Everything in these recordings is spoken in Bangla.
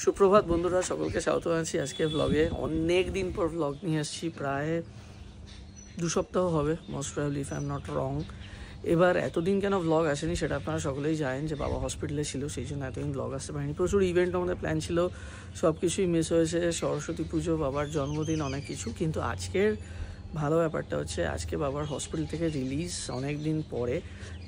সুপ্রভাত বন্ধুরা, সকলকে স্বাগত জানাচ্ছি আজকে ব্লগে। অনেক দিন পর ব্লগ নিয়ে আসছি, প্রায় 2 সপ্তাহ হবে most probably, if I am not wrong. এবার এতদিন কেন ব্লগ আসেনি সেটা আপনারা সকলেই জানেন, যে বাবা হসপিটালে ছিল, সেই জন্য এতদিন ব্লগ আসতে পারেনি। প্রচুর ইভেন্ট আমাদের প্ল্যান ছিল, সব কিছুই মিস হয়েছে। সরস্বতী পুজো, বাবার জন্মদিন, অনেক কিছু। কিন্তু আজকের ভালো ব্যাপারটা হচ্ছে আজকে বাবার হসপিটাল থেকে রিলিজ অনেক দিন পরে,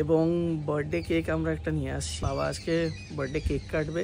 এবং বার্থডে কেক আমরা একটা নিয়ে আসছি। বাবা আজকে বার্থডে কেক কাটবে।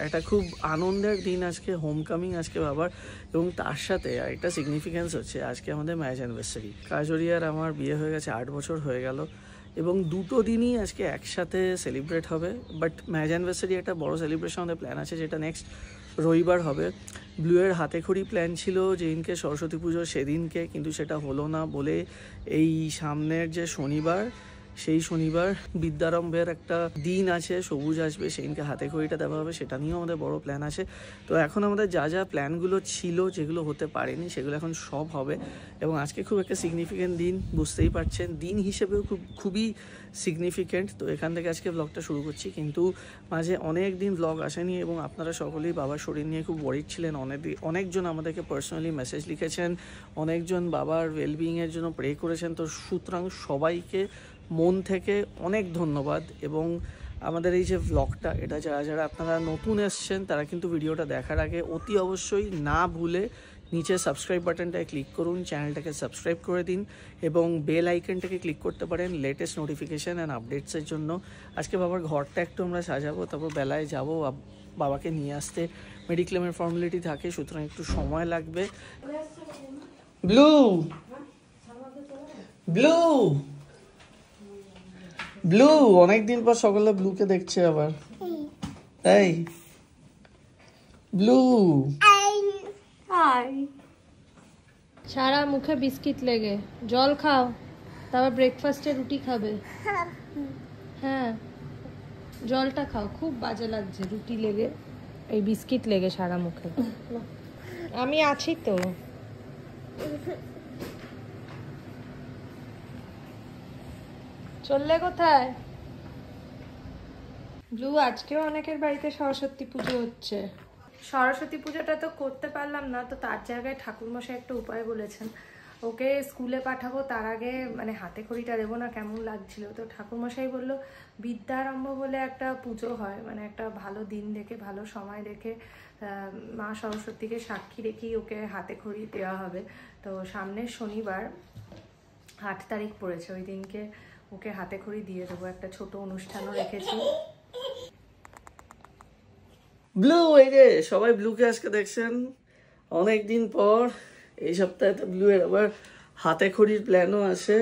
একটা খুব আনন্দের দিন আজকে, হোমকামিং আজকে বাবার। এবং তার সাথে একটা সিগনিফিক্যান্স হচ্ছে আজকে আমাদের ম্যারেজ অ্যানিভার্সারি। কাজরিয়ার আমার বিয়ে হয়ে গেছে, 8 বছর হয়ে গেল, এবং দুটো দিনই আজকে একসাথে সেলিব্রেট হবে। বাট ম্যারেজ অ্যানিভার্সারি একটা বড় সেলিব্রেশন আমাদের প্ল্যান আছে, যেটা নেক্সট রবিবার হবে। ব্লুয়ের হাতেখড়ি প্ল্যান ছিল যেদিনকে সরস্বতী পুজো সেদিনকে, কিন্তু সেটা হলো না বলে এই সামনের যে শনিবার, সেই শনিবার বিদ্যারম্ভের একটা দিন আছে, সবুজ আসবে, সেদিনকে হাতেখড়িটা দেওয়া হবে। সেটা নিয়েও আমাদের বড় প্ল্যান আছে। তো এখন আমাদের যা যা প্ল্যানগুলো ছিল, যেগুলো হতে পারেনি, সেগুলো এখন সব হবে। এবং আজকে খুব একটা সিগনিফিক্যান্ট দিন, বুঝতেই পারছেন, দিন হিসেবেও খুবই সিগনিফিক্যান্ট। তো এখান থেকে আজকে ব্লগটা শুরু করছি। কিন্তু মাঝে অনেক দিন ব্লগ আসেনি, এবং আপনারা সকলেই বাবার শরীর নিয়ে খুব ওয়ারিড ছিলেন। অনেকজন আমাদেরকে পার্সোনালি মেসেজ লিখেছেন, অনেকজন বাবার ওয়েলবিংয়ের জন্য প্রে করেছেন। তো সুতরাং সবাইকে মন থেকে অনেক ধন্যবাদ। এবং আমাদের এই যে ব্লগটা, এটা যারা যারা আপনারা নতুন এসছেন, তারা কিন্তু ভিডিওটা দেখার আগে অতি অবশ্যই না ভুলে নিচে সাবস্ক্রাইব বাটনটায় ক্লিক করুন, চ্যানেলটাকে সাবস্ক্রাইব করে দিন, এবং বেল আইকনটাকে ক্লিক করতে পারেন লেটেস্ট নোটিফিকেশান অ্যান্ড আপডেটসের জন্য। আজকে বাবার ঘরটা একটু আমরা সাজাবো, তারপর বেলায় যাব বাবাকে নিয়ে আসতে। মেডিক্লেমের ফর্মালিটি থাকে, সুতরাং একটু সময় লাগবে। ব্লু ব্লু ব্লু অনেকদিন পর সকালে ব্লুকে দেখছে আবার, তাই ব্লু সারা মুখে বিস্কিট লেগে, জল খাও, তারপর ব্রেকফাস্টে রুটি খাবে। হ্যাঁ, জলটা খাও, খুব বাজে লাগছে রুটি লেগে, এই বিস্কিট লেগে সারা মুখে। আমি আছি তো। চললে কোথায়? ব্লু, আজকেও অনেকের বাড়িতে সরস্বতী পুজো হচ্ছে। সরস্বতী পুজোটা তো করতে পারলাম না, তো তার জায়গায় ঠাকুরমশাই একটা উপায় বলেছেন। ওকে স্কুলে পাঠাবো, তার আগে মানে হাতে খড়িটা দেবো না, কেমন লাগছিল। তো ঠাকুরমশাই বললো বিদ্যারম্ভ বলে একটা পুজো হয়, মানে একটা ভালো দিন দেখে, ভালো সময় দেখে মা সরস্বতীকে সাক্ষী রেখেই ওকে হাতে খড়ি দেওয়া হবে। তো সামনের শনিবার 8 তারিখ পড়েছে, ওই দিনকে ওকে হাতে খড়ি দিয়ে দেবো। একটা ছোট অনুষ্ঠানও রেখেছি। ব্লু, এই যে সবাই ব্লুকে আজকে দেখছেন অনেকদিন পর। এই সপ্তাহে তো ব্লুয়ের আবার হাতে খড়ির প্ল্যানও আছে।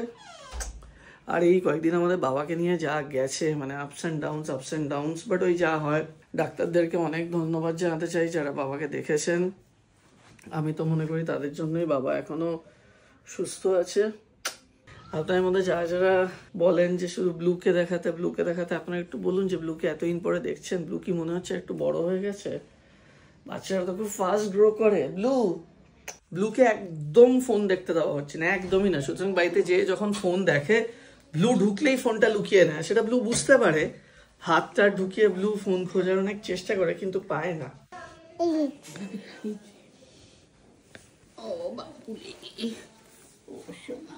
আর এই কয়েকদিন আমাদের বাবাকে নিয়ে যা গেছে, মানে আপস অ্যান্ড ডাউনস, বাট ওই যা হয়। ডাক্তারদেরকে অনেক ধন্যবাদ জানাতে চাই যারা বাবাকে দেখেছেন। আমি তো মনে করি তাদের জন্যই বাবা এখনো সুস্থ আছে। আপনার মধ্যে যারা যারা বলেন যে শুধু ব্লুকে দেখাতে, আপনারা একটু বলুন যে ব্লুকে এতদিন পরে দেখছেন, ব্লু কি মনে হচ্ছে একটু বড় হয়ে গেছে? বাচ্চারা তো খুব ফাস্ট গ্রো করে। ব্লুকে একদম ফোন দেখতে দেওয়া হচ্ছে না, একদমই না। সুতরাং বাড়িতে যে যখন ফোন দেখে, ব্লু ঢুকলেই ফোনটা লুকিয়ে নেয়। সেটা ব্লু বুঝতে পারে, হাতটা ঢুকিয়ে ব্লু ফোন খোঁজার অনেক চেষ্টা করে, কিন্তু পায় না। ও বাপুরে, ও সোনা,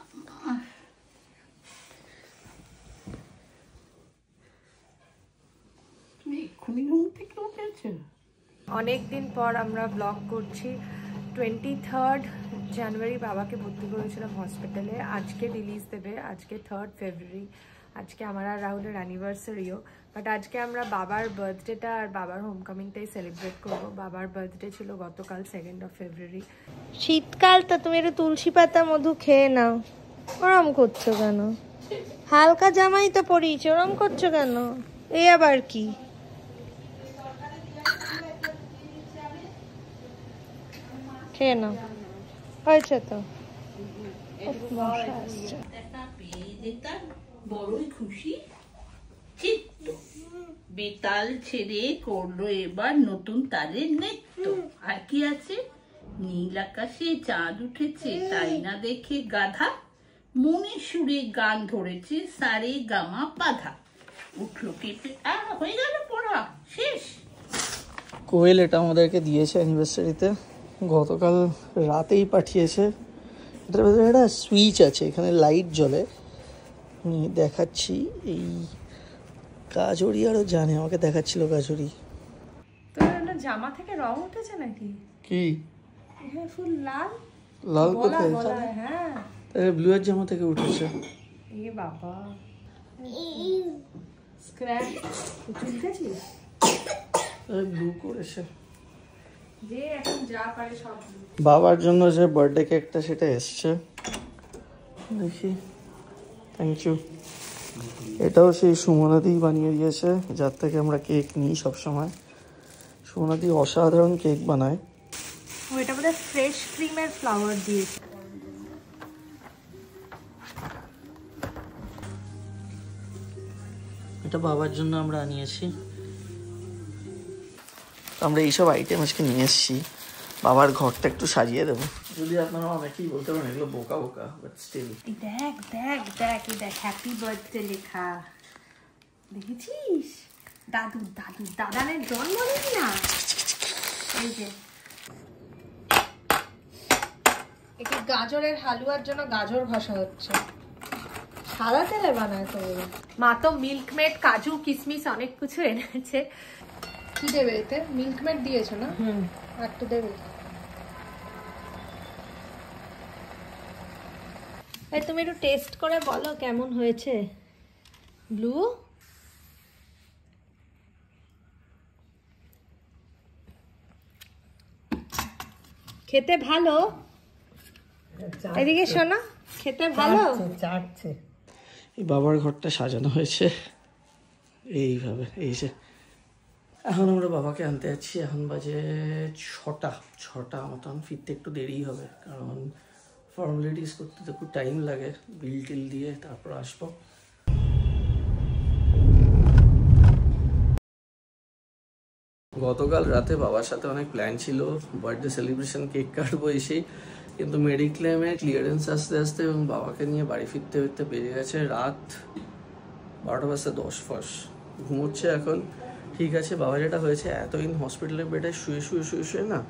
অনেকদিন পর আমরা ব্লগ করছি। 23 জানুয়ারি বাবাকে ভর্তি করেছিলাম হসপিটালে, আজকে রিলিজ দেবে, আজকে 3 ফেব্রুয়ারি। আজকে আমার আর রাহুলের অ্যানিভার্সারিও, বাট আজকে আমরা বাবার বার্থডেটা আর বাবার হোমকামিংটাই সেলিব্রেট করবো। বাবার বার্থডে ছিল গতকাল 2 ফেব্রুয়ারি। শীতকাল তো, তুমি একটু তুলসী পাতা মধু খেয়ে নাও। ওরম করছো কেন? হালকা জামাই তো পরিয়েছে, ওরম করছো কেন? এই আবার কি? খেয়ে নাও, হয়েছে তো। বড়ই খুশি চিত্ত, বেতাল ছেড়ে করলো এবার নতুন তারের নৃত্য। আর কি আছে? নীল আকাশে চাঁদ উঠেছে, তাই না দেখে গাধা, মনে সুরে গান ধরেছে সারে গামা পাধা। উঠলো কেঁপে, হয়ে গেল পড়া শেষ। কোয়েল এটা আমাদেরকে দিয়েছে অ্যানিভার্সারিতে, গতকাল রাতেই পাঠিয়েছে। এটার ভেতরে একটা সুইচ আছে, এখানে লাইট জ্বলে। আমি দেখাচ্ছি, এই গাজরি আরও জানে, আমাকে দেখাচ্ছিল গাজরি। তোর জামা থেকে রং উঠেছে নাকি? কি ফুল লাল লাল কোথায়? হ্যাঁ ব্লু এর জামা থেকে উঠেছে। এ বাবা, স্ক্র্যাচ তুলতেছিস? ব্লু করেছে। যে এখন যা পারে সব blue। বাবার জন্য যে বার্থডে কেকটা সেটা এসছে, দেখি। Thank you. এটাও সেই সুমনাদিই বানিয়ে দিয়েছে, যার থেকে আমরা কেক নিই সবসময়। সুমনাদি অসাধারণ কেক বানায়। ওইটা বোধহয় ফ্রেশ ক্রিমের ফ্লাওয়ার দিয়েছে। এটা বাবার জন্য আমরা আনিয়েছি। আমরা এইসব আইটেম আজকে নিয়ে এসেছি, বাবার ঘরটা একটু সাজিয়ে দেবো। যদি আপনারা অনেকেই বলতে পারেন এগুলো বোকা বোকা, বাট স্টিল। দেখ দেখ দেখ, এই দেখ হ্যাপি বার্থডে লেখা, দেখেছিস? দাদু দাদু দাদানের জন্মদিন না? এই যে একটু গাজরের হালুয়ার জন্য গাজর ঘষা হচ্ছে, সাদা তেলে বানায় তো। মা তো মিল্কমেড, কাজু, কিশমিশ অনেক কিছু এনেছে। কি দেবে এতে? মিল্কমেড দিয়েছো না? আর একটু দেবে। এই তুমি একটু টেস্ট করে বলো কেমন হয়েছে। ব্লু খেতে ভালো, এদিকে শোনো, খেতে ভালো। এই বাবার ঘরটা সাজানো হয়েছে এইভাবে। এই যে এখন আমরা বাবাকে আনতে যাচ্ছি, এখন বাজে 6টা মতন। ফিরতে একটু দেরি হবে, কারণ ফর্মালিটিস করতে তো একটু টাইম লাগে, বিল টিল দিয়ে তারপর আসবো। গতকাল রাতে বাবার সাথে অনেক প্ল্যান ছিল, বার্থডে সেলিব্রেশন, কেক কাটবো এসেই, কিন্তু মেডিক্লেমে ক্লিয়ারেন্স আসতে আসতে এবং বাবাকে নিয়ে বাড়ি ফিরতে ফিরতে বেরিয়ে গেছে রাত 12:10 ঘুমোচ্ছে এখন। ঠিক আছে, বাবা যেটা হয়েছে, এতদিন হসপিটালের বেডে শুয়ে শুয়ে শুয়ে শুয়ে না,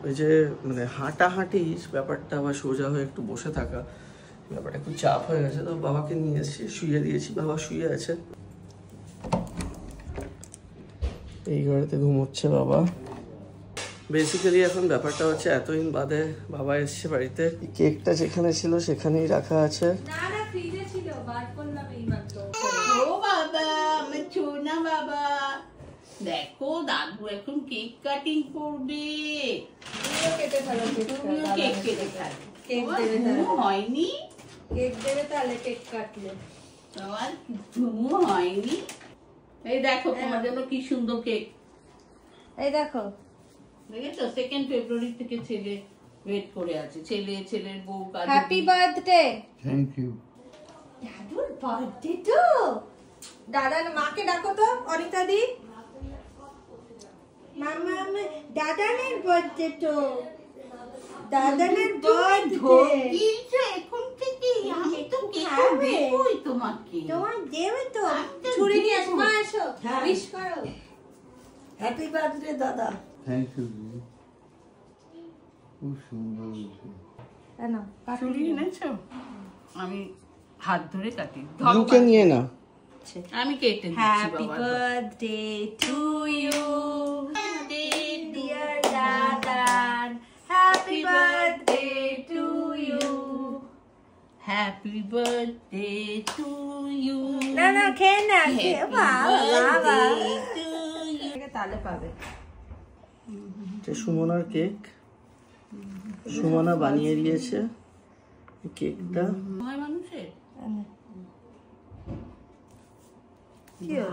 ওই যে মানে হাঁটাহাঁটি ব্যাপারটা বা সোজা হয়ে একটু বসে থাকা ব্যাপারটা একটু চাপ হয়ে গেছে, তো বাবাকে নিয়ে এসেছি, শুয়ে দিয়েছি। বাবা শুয়ে আছে, এই ঘরেতে ঘুমোচ্ছে বাবা। বেসিক্যালি এখন ব্যাপারটা হচ্ছে, এতদিন বাদে বাবা এসছে বাড়িতে। কেকটা যেখানে ছিল সেখানেই রাখা আছে। ও বাবা, আমার ছোনা বাবা, দেখো দাদু এখন কেক কাটিং করবে। তুমিও কেক কেটে খাবে। হয়নি? কেক দেবে তাহলে, কেক কাটলে। তোমার ঘুমও হয়নি? এই দেখো তোমার জন্য কি সুন্দর কেক। এই দেখো, দেখেছো? 2 ফেব্রুয়ারি থেকে ছেলে ওয়েট করে আছে, ছেলের বউ। Happy birthday. Thank you. দাদুর বার্থডে তো। দাদার মাকে ডাকো তো, অনিতা দি। মামা, দাদানের বার্থডে তো, দাদানের বার্থডে। এখন থেকে আমি তো কেক দেবই তোমাকে। তোমার দেবে তো, ছুরি নিয়ে আসো, মা এসো, উইশ করো। হ্যাপি বার্থডে দাদা। Thank you. খুব সুন্দর হয়েছে। না ছুরি এনেছো? আমি হাত ধরে কাটি। ব্লুকে নিয়ে না, আমি কেটে দিচ্ছি। Happy birthday to you dear দাদান, happy birthday to you. Happy birthday to you. না না, খেয়ে না, খেয়ে বাবা তাহলে পাবে। এটা সুমনার কেক, সুমনা বানিয়ে দিয়েছে কেকটা। সময় মানুষের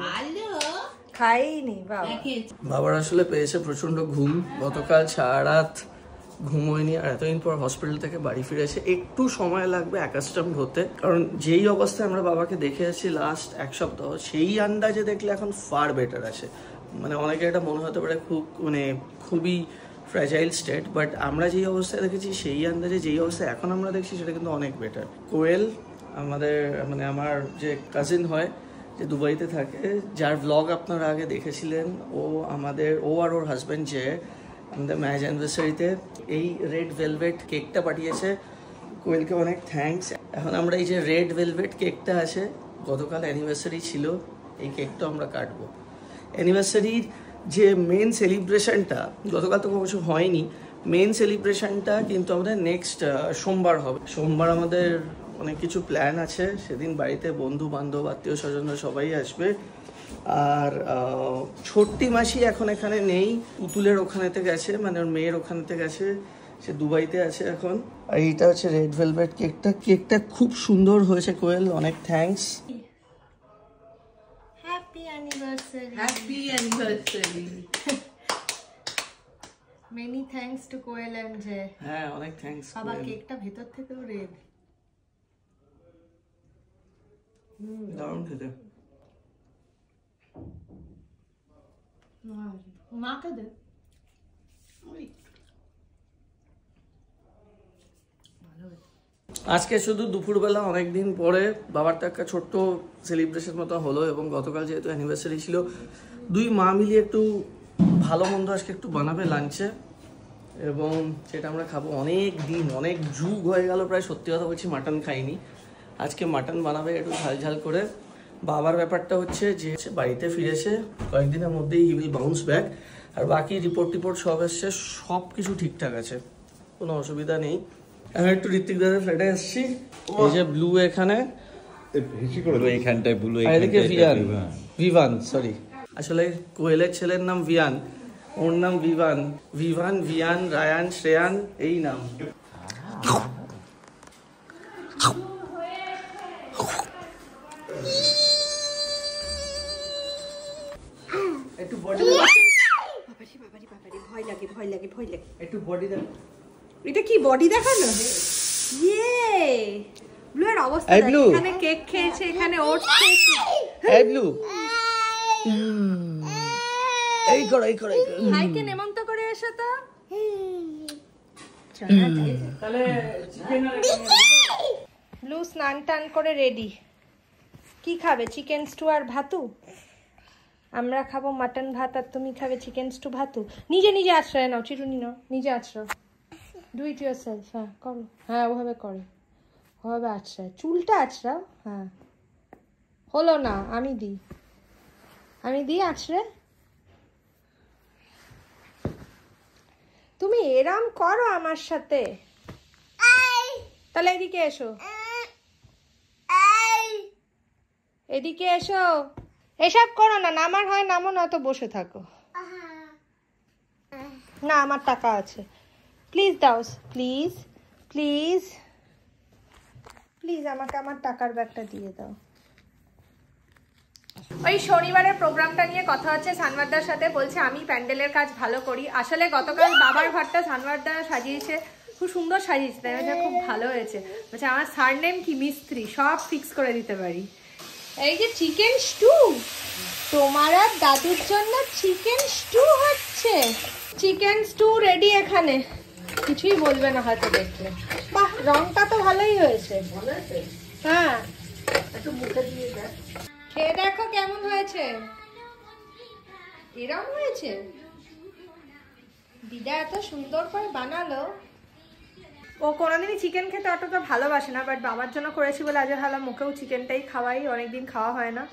ভালো খাইনি বাবা। দেখিয়েছি। বাবার আসলে পেয়েছে প্রচন্ড ঘুম, গতকাল সারা রাত ঘুমোয়নি, আর এতদিন পর হসপিটাল থেকে বাড়ি ফিরেছে। একটু সময় লাগবে অ্যাকাস্টম হতে, কারণ যেই অবস্থায় আমরা বাবাকে দেখে আছি লাস্ট 1 সপ্তাহ, সেই আন্দাজে দেখলে এখন ফার বেটার আছে। মানে অনেকে এটা মনে হতে পারে খুবই ফ্র্যাজাইল স্টেট, বাট আমরা যেই অবস্থায় দেখেছি সেই আন্দাজে যেই অবস্থায় এখন আমরা দেখছি সেটা কিন্তু অনেক বেটার। কোয়েল আমাদের আমার যে কাজিন হয়, যে দুবাইতে থাকে, যার ব্লগ আপনারা আগে দেখেছিলেন। ও আর ওর হাজব্যান্ড যে আমাদের ম্যারেজ অ্যানিভার্সারিতে এই রেড ভেলভেট কেকটা পাঠিয়েছে। কোয়েলকে অনেক থ্যাঙ্কস। এখন আমরা এই যে রেড ভেলভেট কেকটা আছে, গতকাল অ্যানিভার্সারি ছিল, এই কেকটা আমরা কাটবো। অ্যানিভার্সারির যে মেন সেলিব্রেশনটা গতকাল তো অবশ্য হয়নি, মেন সেলিব্রেশনটা কিন্তু আমাদের নেক্সট সোমবার হবে। সোমবার আমাদের অনেক কিছু প্ল্যান আছে, সেদিন বাড়িতে বন্ধু বান্ধব আত্মীয় স্বজনরা সবাই আসবে। আর ছোট্টি মাসি এখন এখানে নেই, পুতুলের ওখানেতে গেছে, মানে ওর মেয়ের ওখানেতে গেছে, সে দুবাইতে আছে এখন। আর এইটা হচ্ছে রেড ভেলভেট কেকটা খুব সুন্দর হয়েছে কোয়েল, অনেক thanks. Happy anniversary. Happy anniversary. Many thanks to Koel and J. হ্যাঁ, অনেক থ্যাঙ্কস। আবার কেকটা ভেতর থেকেও রেড। দারুণ খেতে। মাকে দে। আজকে শুধু দুপুরবেলা অনেকদিন পরে বাবার তো একটা ছোট্ট সেলিব্রেশন মতো হলো, এবং গতকাল যেহেতু অ্যানিভার্সারি ছিল, দুই মা মিলিয়ে একটু ভালো মন্দ আজকে একটু বানাবে লাঞ্চে, এবং সেটা আমরা খাবো। অনেক যুগ হয়ে গেল প্রায়, সত্যি কথা বলছি, মাটন খাইনি। আজকে মাটন বানাবে একটু ঝাল করে। বাবার ব্যাপারটা হচ্ছে যে বাড়িতে ফিরেছে, কয়েকদিনের মধ্যেই হি উইল বাউন্স ব্যাক। আর বাকি রিপোর্ট সব এসছে, সব কিছু ঠিকঠাক আছে, কোনো অসুবিধা নেই। আমি একটু ঋত্বিক দাদের ফ্ল্যাটে এসেছি। এই যে ব্লু এখানে, এইখানটায় ব্লু, এদিকে ভিভান, সরি, আসলে কোয়েলের ছেলের নাম ভিয়ান, ওর নাম ভিভান, ভিয়ান, রায়ান, শ্রেয়ান, এই নাম। একটু বডি, ভয় লাগে। একটু বডি দেখ। এটা কি বডি দেখানো? ইয়ে ব্লুয়ের অবস্থা এই দেখ, ব্লু। এখানে কেক খেয়েছে, এখানে ওটস খেয়েছে। এই ব্লু, এই করো। ভাইকে নেমন্ত করে এসো তো। তাহলে ব্লু স্নান টান করে রেডি। কি খাবে? চিকেন স্টু আর ভাতু? আমরা খাবো মাটন ভাত, আর তুমি খাবে চিকেন স্টু ভাতু। নিজে আশ্রয় নাও, চিরুনি নাও, নিজে আশ্রয়। Do it your self. হ্যাঁ করো, হ্যাঁ ওভাবে করো, ওভাবে আশ্রয়, চুলটা আছড়াও। হ্যাঁ হলো না, আমি দিই আছড়ে। তুমি এরম করো আমার সাথে, তাহলে এদিকে এসো, এদিকে এসো। এসব করো না, নামার হয় নামো, না তো বসে থাকো। না, আমার টাকা আছে, প্লিজ দাও, প্লিজ আমাকে আমার টাকার ব্যাগটা দিয়ে দাও। ওই শনিবারের প্রোগ্রামটা নিয়ে কথা হচ্ছে সানওয়ারদার সাথে, বলছে আমি প্যান্ডেলের কাজ ভালো করি। আসলে গতকাল বাবার ঘরটা সানওয়ারদা সাজিয়েছে, খুব সুন্দর সাজিয়েছে, তাই বলছে খুব ভালো হয়েছে। বলছে আমার সারনেম কি মিস্ত্রি, সব ফিক্স করে দিতে পারি। এই যে চিকেন স্টু, তোমার আর দাদুর জন্য চিকেন স্টু হচ্ছে। চিকেন স্টু রেডি এখানে, কিছুই বলবে না হয়তো দেখলে। বাহ, রংটা তো ভালোই হয়েছে। হ্যাঁ, একটু মুখে দিয়ে দেখ, খেয়ে দেখো কেমন হয়েছে। এরকম হয়েছে, দিদা এত সুন্দর করে বানালো। ও কোনোদিনই চিকেন খেতে অতটা ভালোবাসে না, বাট বাবার জন্য করেছি বলে আজ ভাবলাম ওকেও চিকেনটাই খাওয়াই, অনেকদিন খাওয়া হয় না,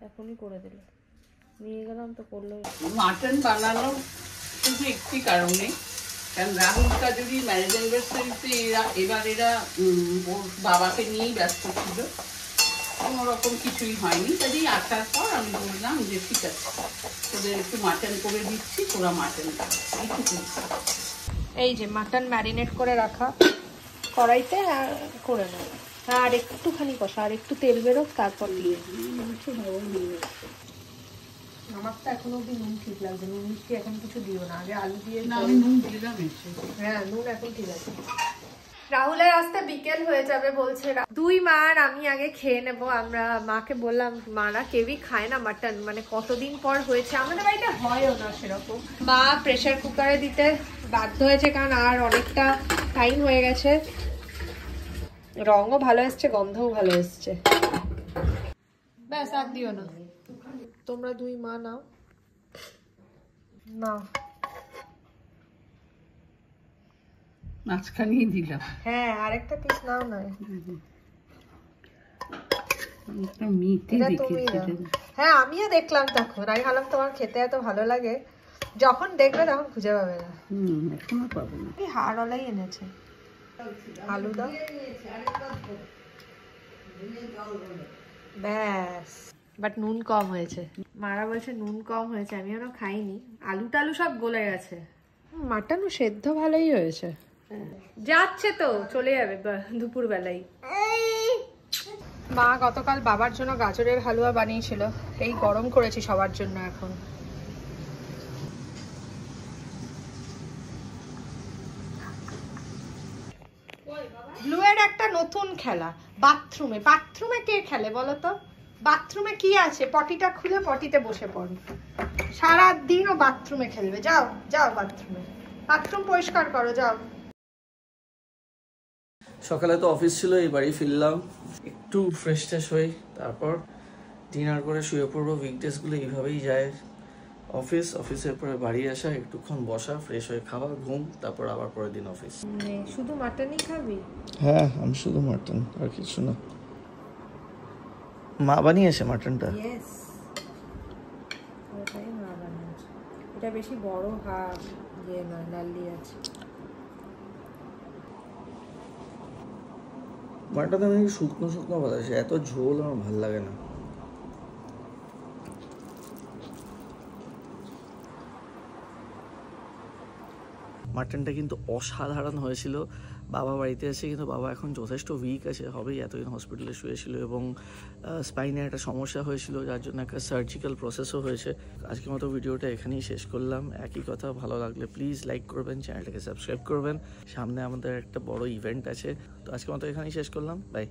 এখনই করে দিল। নিয়ে গেলাম তো করলো। মাটন বানানো শুধু একটি কারণে, কারণ রাহুল কাজুরি ম্যারেজ অ্যানিভার্সারিতে এরা ওর বাবাকে নিয়েই ব্যস্ত ছিল, কোনোরকম কিছুই হয়নি। কাজেই আসার পর আমি বললাম যে ঠিক আছে, তোদের একটু মাটন করে দিচ্ছি, তোরা মাটন এইটুকু। এই যে মাটন ম্যারিনেট করে রাখা কড়াইতে করে নেব, আর একটুখানি কষা, আর একটু তেল বেরোক, তারপর দিয়ে। আমার তো এখনো অব্দি নুন ঠিক লাগছে, নুন মিষ্টি এখন কিছু দিও না, আগে আলু দিয়ে। আমি নুন দিলাম। হ্যাঁ, নুন এখন ঠিক আছে। রাহুলের আসতে বিকেল হয়ে যাবে বলছে, দুই মা আর আমি আগে খেয়ে নেবো। আমরা মাকে বললাম, মারা কেউই খায় না মাটন, মানে কতদিন পর হয়েছে, আমাদের বাড়িতে হয়ও না সেরকম। মা প্রেসার কুকারে দিতে বাধ্য হয়েছে, কারণ আর অনেকটা টাইম হয়ে গেছে। রঙও ভালো এসছে, গন্ধও ভালো এসছে। ব্যাস ব্যাস আর দিও না। তোমরা দুই মা নাও, নাও। মাঝখানেই দিলাম। হ্যাঁ, আরেকটা পিস নাও না। একটা মিটি এটা তুমি নাও। হ্যাঁ, আমিও দেখলাম তখন, আমি ভাবলাম তোমার খেতে এত ভালো লাগে, যখন দেখবে তখন খুঁজে পাবে না। এখনো পাবো না। এই হাড়ওয়ালাই এনেছে। আলু দাও, ব্যাস। বাট নুন কম হয়েছে, মারা বলছে নুন কম হয়েছে, আমি এখনো খাইনি। আলু টালু সব গলে গেছে। মাটনও সেদ্ধ ভালোই হয়েছে। যাচ্ছে তো, চলে যাবে দুপুর বেলায়। মা গতকাল বাবার জন্য গাজরের হালুয়া বানিয়েছিল, এই গরম করেছি সবার জন্য এখন। ব্লুয়ের একটা নতুন খেলা, বাথরুমে। বাথরুমে কে খেলে বলো তো? বাথরুমে কি আছে? পটিটা খুলে পটিতে বসে পড়ো, সারাদিন ও বাথরুমে খেলবে। যাও যাও বাথরুমে, বাথরুম পরিষ্কার করো, যাও। সকালে তো অফিস ছিল, এই বাড়ি ফিরলাম, একটু ফ্রেশ ট্রেশ হই, তারপর ডিনার করে শুয়ে পড়বো। উইকডেজগুলো এইভাবেই যায়, অফিসের পরে বাড়ি আসা, একটুক্ষণ বসা, ফ্রেশ হয়ে খাওয়া, ঘুম, তারপর আবার পরের দিন অফিস। শুধু মাটনই খাবি? হ্যাঁ, আমি শুধু মাটন, আর কিছু না। মা বানিয়েছে মাটনটা। ইয়েস, ওটাই মা বানিয়েছে। এটা বেশি বড় ইয়ে নয়, লাল্লি আছে। মাটনটা আমি শুকনো শুকনো বাতাসে, এত ঝোল আমার ভালো লাগে না। মাটনটা কিন্তু অসাধারণ হয়েছিল। বাবা বাড়িতে আছে, কিন্তু বাবা এখন যথেষ্ট উইক আছে, হবেই, এতদিন হসপিটালে শুয়েছিল এবং স্পাইনে একটা সমস্যা হয়েছিল, যার জন্য একটা সার্জিক্যাল প্রসেসও হয়েছে। আজকের মতো ভিডিওটা এখানেই শেষ করলাম। একই কথা, ভালো লাগলে প্লিজ লাইক করবেন, চ্যানেলটাকে সাবস্ক্রাইব করবেন। সামনে আমাদের একটা বড় ইভেন্ট আছে, তো আজকের মতো এখানেই শেষ করলাম। বাই।